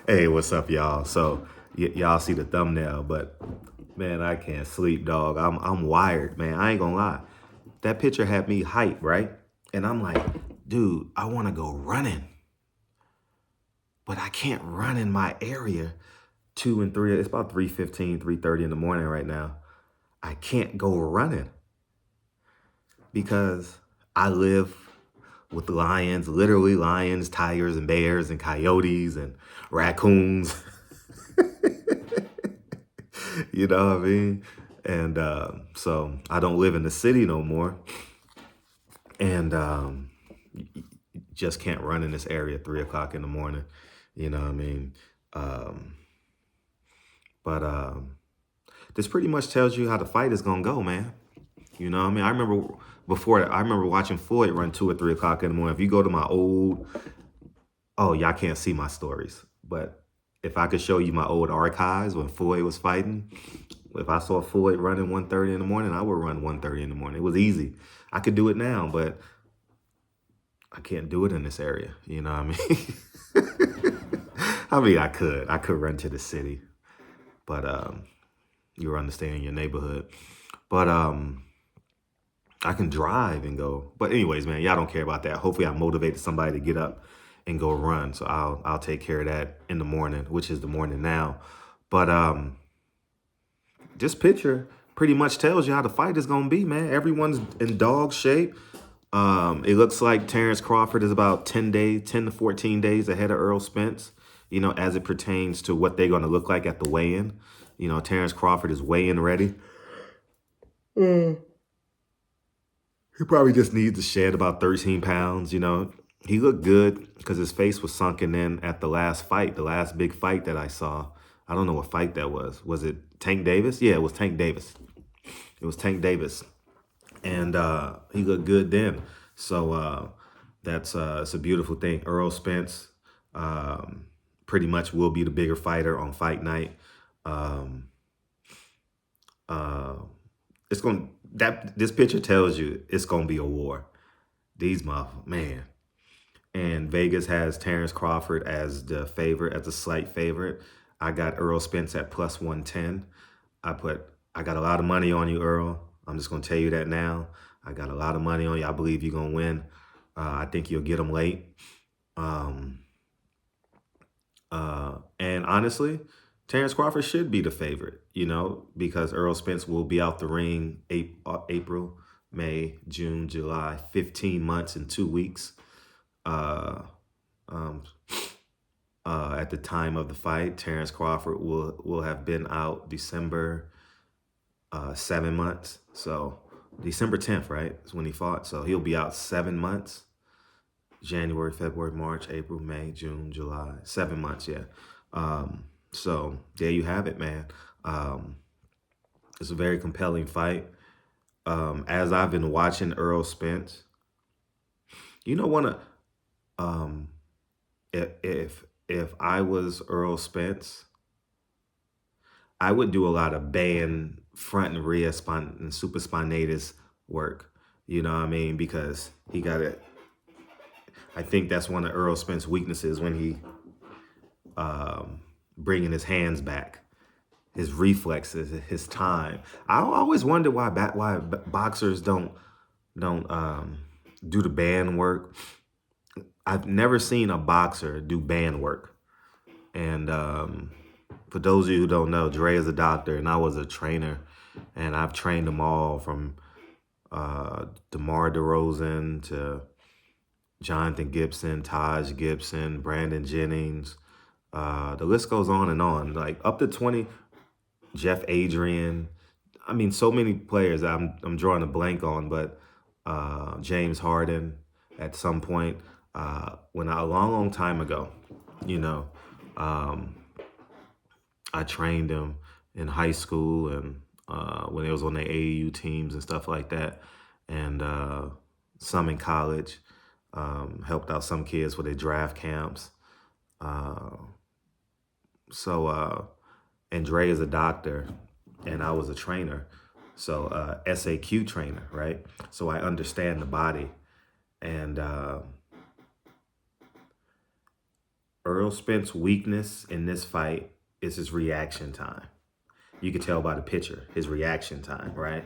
Hey, what's up, y'all? So y'all see the thumbnail, but man, I can't sleep, dog. I'm wired, man. I ain't gonna lie. That picture had me hyped, right? And I'm like, dude, I want to go running, but I can't run in my area 2 and 3. It's about 3:15, 3:30 in the morning right now. I can't go running because I live with lions, literally lions, tigers, and bears, and coyotes, and raccoons. You know what I mean? And so I don't live in the city no more, and just can't run in this area at 3 o'clock in the morning. You know what I mean? Um, but this pretty much tells you how the fight is gonna go, man. You know what I mean? I remember I remember watching Floyd run 2 or 3 o'clock in the morning. If you go to my old, oh, y'all can't see my stories, but if I could show you my old archives when Floyd was fighting, if I saw Floyd running 1:30 in the morning, I would run 1:30 in the morning. It was easy. I could do it now, but I can't do it in this area. You know what I mean? I mean, I could. I could run to the city, but you're understanding your neighborhood. But I can drive and go. But anyways, man, y'all don't care about that. Hopefully I motivated somebody to get up and go run. So I'll take care of that in the morning, which is the morning now. But this picture pretty much tells you how the fight is gonna be, man. Everyone's in dog shape. It looks like Terence Crawford is about 10 to 14 days ahead of Errol Spence, you know, as it pertains to what they're gonna look like at the weigh-in. You know, Terence Crawford is weigh-in ready. He probably just needs to shed about 13 pounds, you know. He looked good because his face was sunken in at the last fight, the last big fight that I saw. I don't know what fight that was. Was it Tank Davis? Yeah, it was Tank Davis. It was Tank Davis. And he looked good then. So that's it's a beautiful thing. Errol Spence pretty much will be the bigger fighter on fight night. Um, uh, it's going that this picture tells you it's gonna be a war. These man. And Vegas has Terence Crawford as the favorite, as a slight favorite. I got Errol Spence at plus 110. I got a lot of money on you, Errol. I'm just gonna tell you that now. I got a lot of money on you. I believe you're gonna win. I think you'll get him late. Um, and honestly, Terence Crawford should be the favorite, you know, because Errol Spence will be out the ring April, May, June, July, 15 months and 2 weeks. Uh, um, at the time of the fight, Terence Crawford will have been out December 7 months. So December 10th, right, is when he fought. So he'll be out 7 months. January, February, March, April, May, June, July. 7 months, yeah. So there you have it, man. It's a very compelling fight. As I've been watching Errol Spence, you know, if I was Errol Spence, I would do a lot of band front and rear and supraspinatus work. You know what I mean? Because he got it. I think that's one of Errol Spence's weaknesses when he bringing his hands back, his reflexes, his time. I always wonder why boxers don't do the band work. I've never seen a boxer do band work. And for those of you who don't know, Dre is a doctor and I was a trainer. And I've trained them all from DeMar DeRozan to Jonathan Gibson, Taj Gibson, Brandon Jennings. The list goes on, like up to 20, Jeff Adrian. I mean, so many players I'm drawing a blank on, but James Harden at some point, when a long time ago, you know, I trained him in high school and when they was on the AAU teams and stuff like that, and some in college. Helped out some kids for their draft camps. And Dre is a doctor and I was a trainer. So SAQ trainer, right? So I understand the body. And Errol Spence's weakness in this fight is his reaction time. You can tell by the picture, his reaction time, right?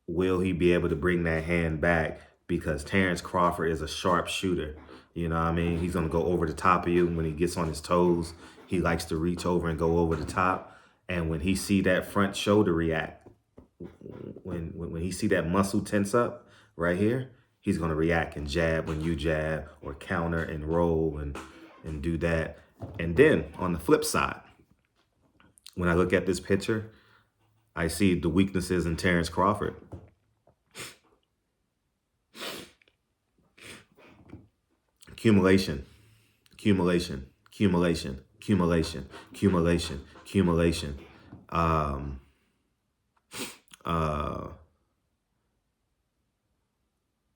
Will he be able to bring that hand back? Because Terence Crawford is a sharp shooter. You know what I mean? He's going to go over the top of you. When he gets on his toes, he likes to reach over and go over the top. And when he see that front shoulder react, when he see that muscle tense up right here, he's going to react and jab when you jab, or counter and roll and do that. And then on the flip side, when I look at this picture, I see the weaknesses in Terence Crawford. Accumulation, accumulation, accumulation, accumulation, accumulation, accumulation.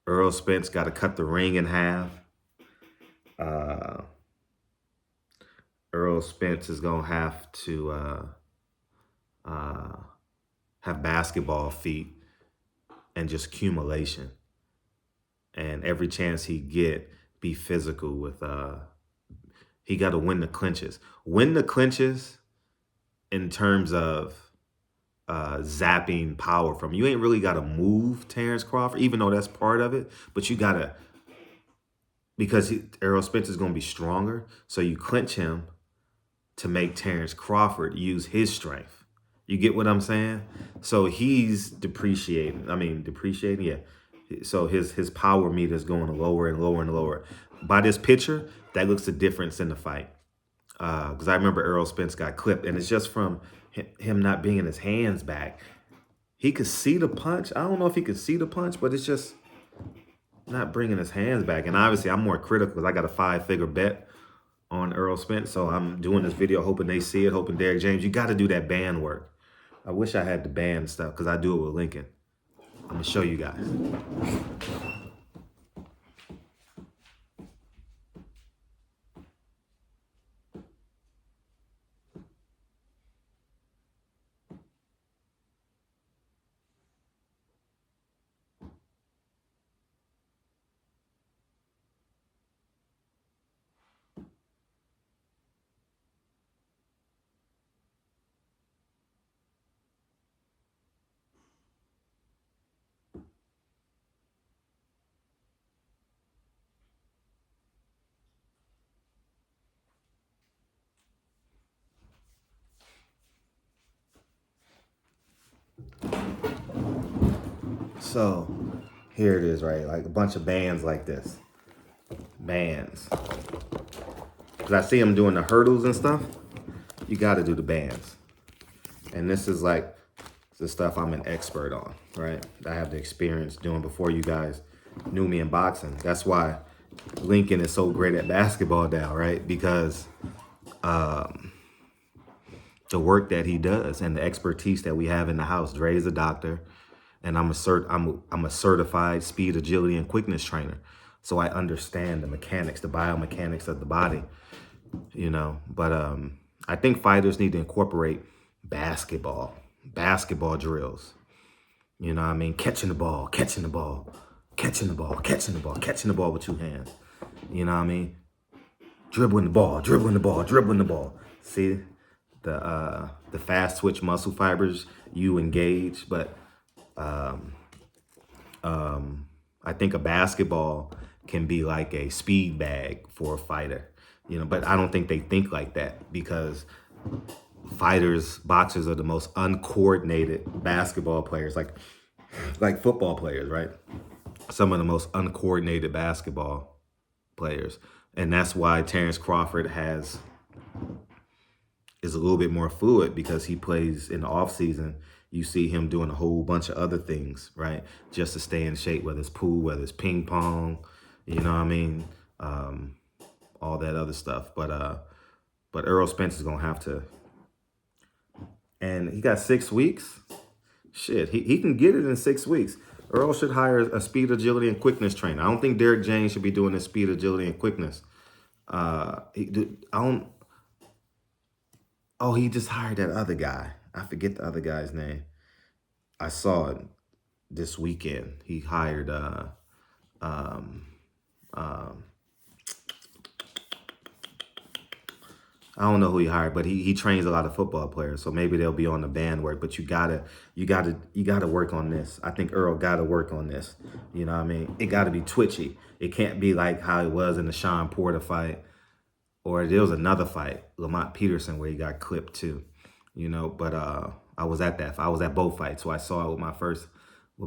Errol Spence got to cut the ring in half. Errol Spence is going to have to have basketball feet and just accumulation. And every chance he get, be physical with, he got to win the clinches. Win the clinches in terms of zapping power from. You ain't really got to move Terence Crawford, even though that's part of it. But you got to, because Errol Spence is going to be stronger, so you clinch him to make Terence Crawford use his strength. You get what I'm saying? So he's depreciating. Yeah. So his power meter is going lower and lower and lower. By this picture, that looks the difference in the fight. Because I remember Errol Spence got clipped, and it's just from him not bringing his hands back. He could see the punch. I don't know if he could see the punch, but it's just not bringing his hands back. And obviously, I'm more critical because I got a 5-figure bet on Errol Spence. So I'm doing this video hoping they see it, hoping Derek James, you got to do that band work. I wish I had the band stuff because I do it with Lincoln. I'm going to show you guys. So here it is, right? Like a bunch of bands like this. Bands. Because I see them doing the hurdles and stuff. You got to do the bands. And this is like the stuff I'm an expert on, right? I have the experience doing before you guys knew me in boxing. That's why Lincoln is so great at basketball now, right? Because the work that he does and the expertise that we have in the house. Dre is a doctor, and I'm a certified speed, agility, and quickness trainer. So I understand the mechanics, the biomechanics of the body, you know. But I think fighters need to incorporate basketball drills. You know what I mean? Catching the ball, catching the ball, catching the ball, catching the ball, catching the ball with 2 hands. You know what I mean? Dribbling the ball, dribbling the ball, dribbling the ball. See, the fast twitch muscle fibers you engage, but I think a basketball can be like a speed bag for a fighter, you know, but I don't think they think like that because boxers are the most uncoordinated basketball players, like football players, right? Some of the most uncoordinated basketball players. And that's why Terence Crawford is a little bit more fluid because he plays in the off season. You see him doing a whole bunch of other things, right? Just to stay in shape, whether it's pool, whether it's ping pong, you know what I mean? All that other stuff. But Errol Spence is going to have to. And he got 6 weeks. Shit, he can get it in 6 weeks. Errol should hire a speed, agility, and quickness trainer. I don't think Derek James should be doing this speed, agility, and quickness. He just hired that other guy. I forget the other guy's name. I saw it this weekend. He hired, Um, I don't know who he hired, but he trains a lot of football players, so maybe they'll be on the band work. But you gotta work on this. I think Errol gotta work on this. You know what I mean? It gotta be twitchy. It can't be like how it was in the Sean Porter fight, or there was another fight, Lamont Peterson, where he got clipped too. You know, but I was at that. I was at both fights, so I saw it with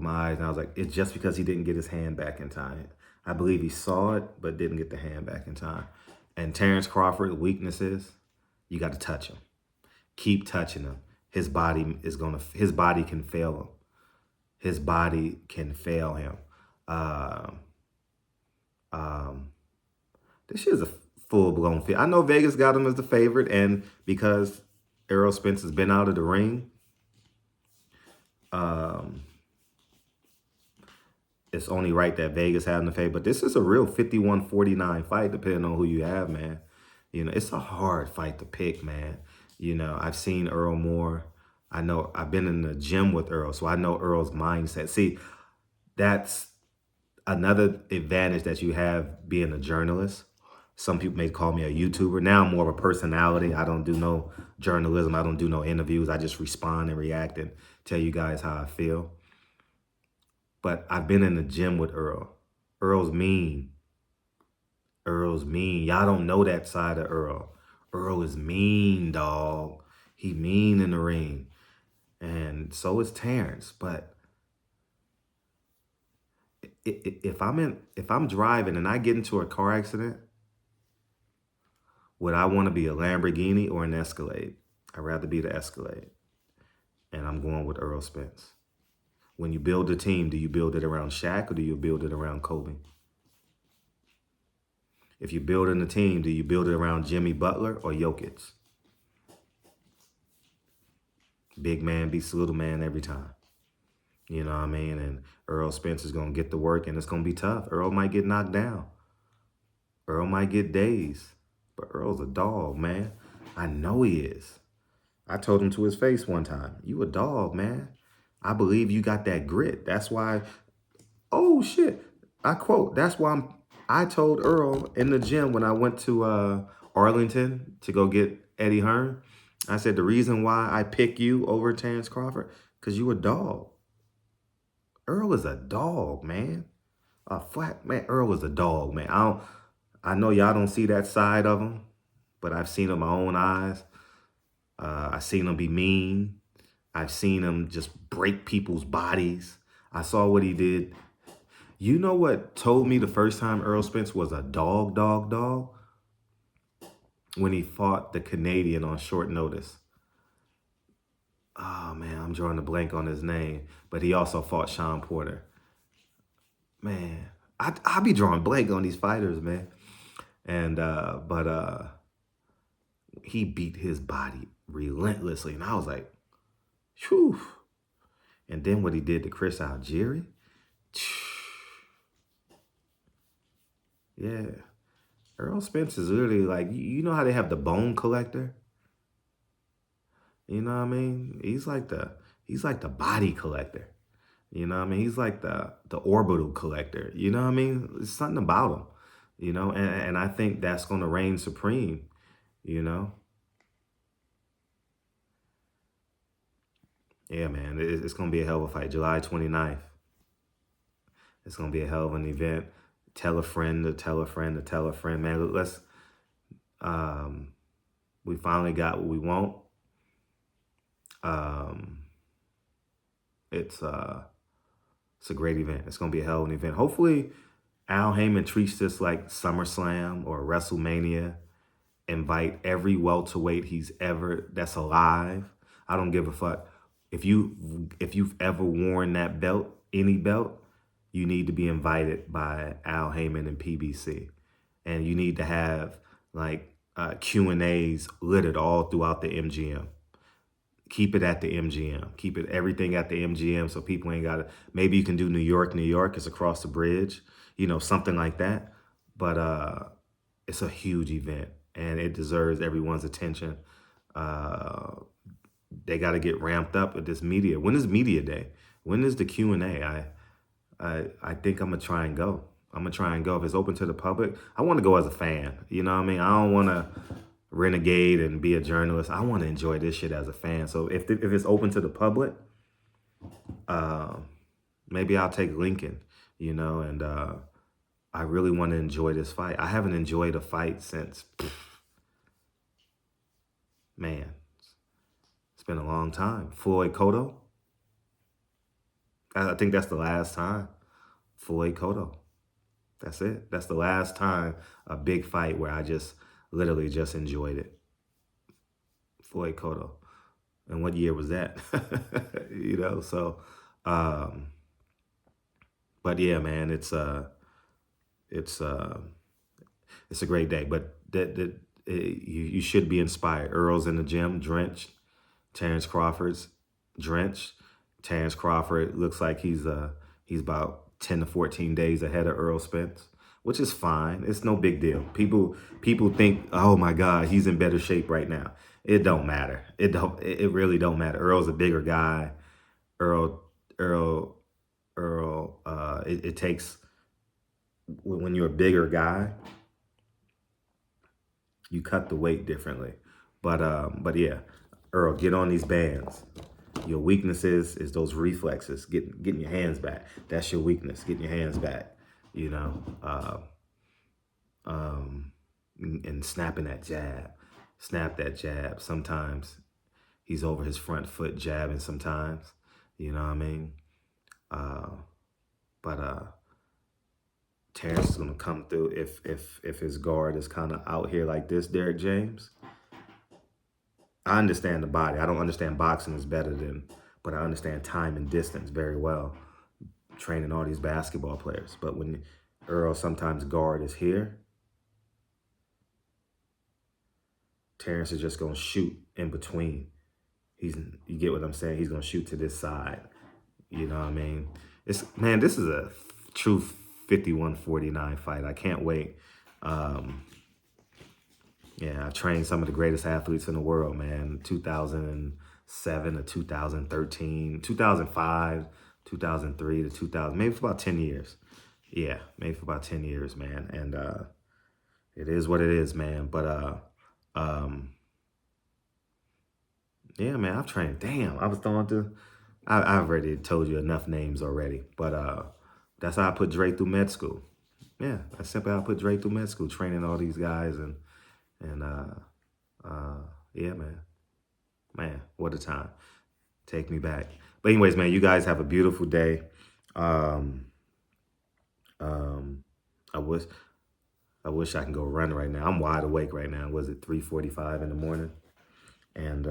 my eyes, and I was like, it's just because he didn't get his hand back in time. I believe he saw it, but didn't get the hand back in time. And Terence Crawford, weaknesses, you got to touch him. Keep touching him. His body can fail him. His body can fail him. This shit is a full-blown fit. I know Vegas got him as the favorite, and because Errol Spence has been out of the ring, it's only right that Vegas had him the favorite. But this is a real 51-49 fight, depending on who you have, man. You know, it's a hard fight to pick, man. You know, I've seen Errol more. I know I've been in the gym with Errol, so I know Errol's mindset. See, that's another advantage that you have being a journalist. Some people may call me a YouTuber. Now I'm more of a personality. I don't do no journalism. I don't do no interviews. I just respond and react and tell you guys how I feel. But I've been in the gym with Errol. Errol's mean. Errol's mean. Y'all don't know that side of Errol. Errol is mean, dog. He mean in the ring. And so is Terence. But if I'm driving and I get into a car accident, would I want to be a Lamborghini or an Escalade? I'd rather be the Escalade. And I'm going with Errol Spence. When you build a team, do you build it around Shaq or do you build it around Kobe? If you're building a team, do you build it around Jimmy Butler or Jokic? Big man beats little man every time. You know what I mean? And Errol Spence is going to get the work, and it's going to be tough. Errol might get knocked down. Errol might get dazed. But Errol's a dog, man. I know he is. I told him to his face one time, you a dog, man. I believe you got that grit. That's why, oh, shit. I quote, that's why I told Errol in the gym when I went to Arlington to go get Eddie Hearn. I said, the reason why I pick you over Terence Crawford, because you a dog. Errol is a dog, man. Errol is a dog, man. I know y'all don't see that side of him, but I've seen it with my own eyes. I've seen him be mean. I've seen him just break people's bodies. I saw what he did. You know what told me the first time Errol Spence was a dog? When he fought the Canadian on short notice. Oh, man, I'm drawing a blank on his name. But he also fought Sean Porter. Man, I be drawing blank on these fighters, man. And, he beat his body relentlessly. And I was like, whew. And then what he did to Chris Algieri. Yeah. Errol Spence is literally like, you know how they have the bone collector? You know what I mean? He's like the body collector. You know what I mean? He's like the orbital collector. You know what I mean? There's something about him. You know, and I think that's going to reign supreme, you know? Yeah, man, it's going to be a hell of a fight. July 29th. It's going to be a hell of an event. Tell a friend to tell a friend to tell a friend. Man, let's, we finally got what we want. It's a great event. It's going to be a hell of an event. Hopefully, Al Heyman treats this like SummerSlam or WrestleMania. Invite every welterweight that's alive. I don't give a fuck. If you've ever worn that belt, any belt, you need to be invited by Al Heyman and PBC. And you need to have like Q&As littered all throughout the MGM. Keep it at the MGM. Keep everything at the MGM so people ain't got to, maybe you can do New York, it's across the bridge, you know, something like that. But it's a huge event and it deserves everyone's attention. They got to get ramped up with this media. When is media day? When is the Q&A? I think I'm going to try and go. I'm going to try and go. If it's open to the public, I want to go as a fan. You know what I mean? I don't want to renegade and be a journalist. I want to enjoy this shit as a fan. So if it's open to the public, maybe I'll take Lincoln, you know, and I really want to enjoy this fight. I haven't enjoyed a fight since, man, it's been a long time. Floyd Cotto. I think that's the last time. Floyd Cotto. That's it. That's the last time a big fight where I just literally just enjoyed it. Floyd Cotto. And what year was that? You know, so, but yeah, man, it's a great day. But you should be inspired. Errol's in the gym, drenched. Terence Crawford's drenched. Terence Crawford looks like he's about 10 to 14 days ahead of Errol Spence, which is fine. It's no big deal. People think, oh my God, he's in better shape right now. It don't matter. It really don't matter. Earl's a bigger guy. It takes, when you're a bigger guy, you cut the weight differently. But yeah, Errol, get on these bands. Your weaknesses is those reflexes, getting your hands back. That's your weakness, getting your hands back, you know, and snapping that jab. Snap that jab. Sometimes he's over his front foot jabbing sometimes, you know what I mean? But Terence is going to come through if his guard is kind of out here like this, Derek James. I understand the body. I don't understand boxing as better than, but I understand time and distance very well, training all these basketball players. But when Errol sometimes guard is here, Terence is just going to shoot in between. You get what I'm saying? He's going to shoot to this side. You know what I mean? Man, this is a true 51-49 fight. I can't wait. Yeah, I trained some of the greatest athletes in the world, man. 2007 to 2013, 2005, 2003 to 2000, maybe for about 10 years. Yeah, maybe for about 10 years, man. And it is what it is, man. But yeah, man, I've trained. Damn, I've already told you enough names already. But that's how I put Dre through med school. Yeah, that's simply how I put Dre through med school, training all these guys and yeah, man, what a time. Take me back. But anyways, man, you guys have a beautiful day. I wish I can go run right now. I'm wide awake right now. Was it 3:45 in the morning? And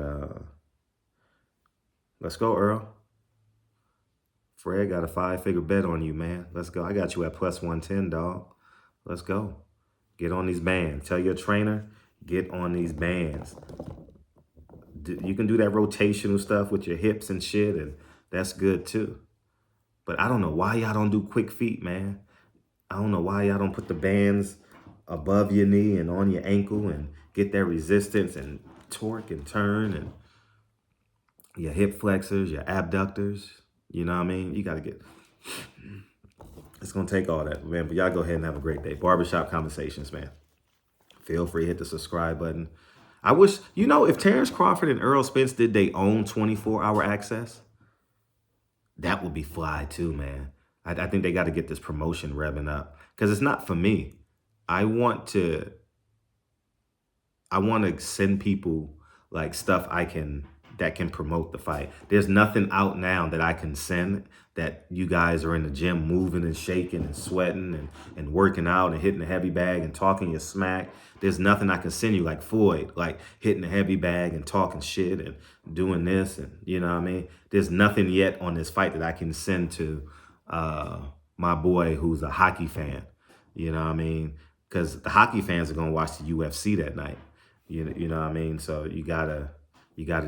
let's go, Earl. Fred got a 5-figure bet on you, man. Let's go. I got you at plus 110, dog. Let's go. Get on these bands. Tell your trainer, get on these bands. You can do that rotational stuff with your hips and shit, and that's good too. But I don't know why y'all don't do quick feet, man. I don't know why y'all don't put the bands above your knee and on your ankle and get that resistance and torque and turn and your hip flexors, your abductors. You know what I mean? You got to get... It's going to take all that, man. But y'all go ahead and have a great day. Barbershop Conversations, man. Feel free to hit the subscribe button. I wish, you know, if Terence Crawford and Errol Spence did they own 24-hour access, that would be fly too, man. I think they got to get this promotion revving up because it's not for me. I want to send people like stuff that can promote the fight. There's nothing out now that I can send that you guys are in the gym moving and shaking and sweating and working out and hitting the heavy bag and talking your smack. There's nothing I can send you like Floyd, like hitting the heavy bag and talking shit and doing this and you know what I mean? There's nothing yet on this fight that I can send to my boy who's a hockey fan. You know what I mean? Because the hockey fans are going to watch the UFC that night. You know what I mean? So you gotta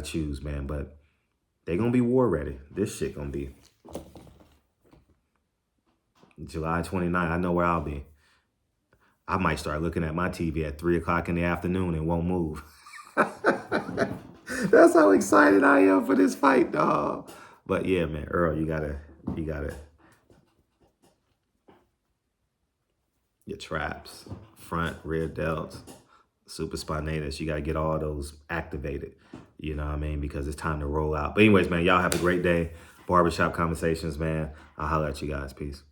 choose, man. But they gonna be war ready. This shit gonna be July 29th. I know where I'll be. I might start looking at my TV at 3 o'clock in the afternoon and won't move. That's how excited I am for this fight, dog. But yeah, man, Earl, you gotta your traps, front, rear delts, supraspinatus. You got to get all those activated, you know what I mean? Because it's time to roll out. But anyways, man, y'all have a great day. Barbershop Conversations, man. I'll holler at you guys. Peace.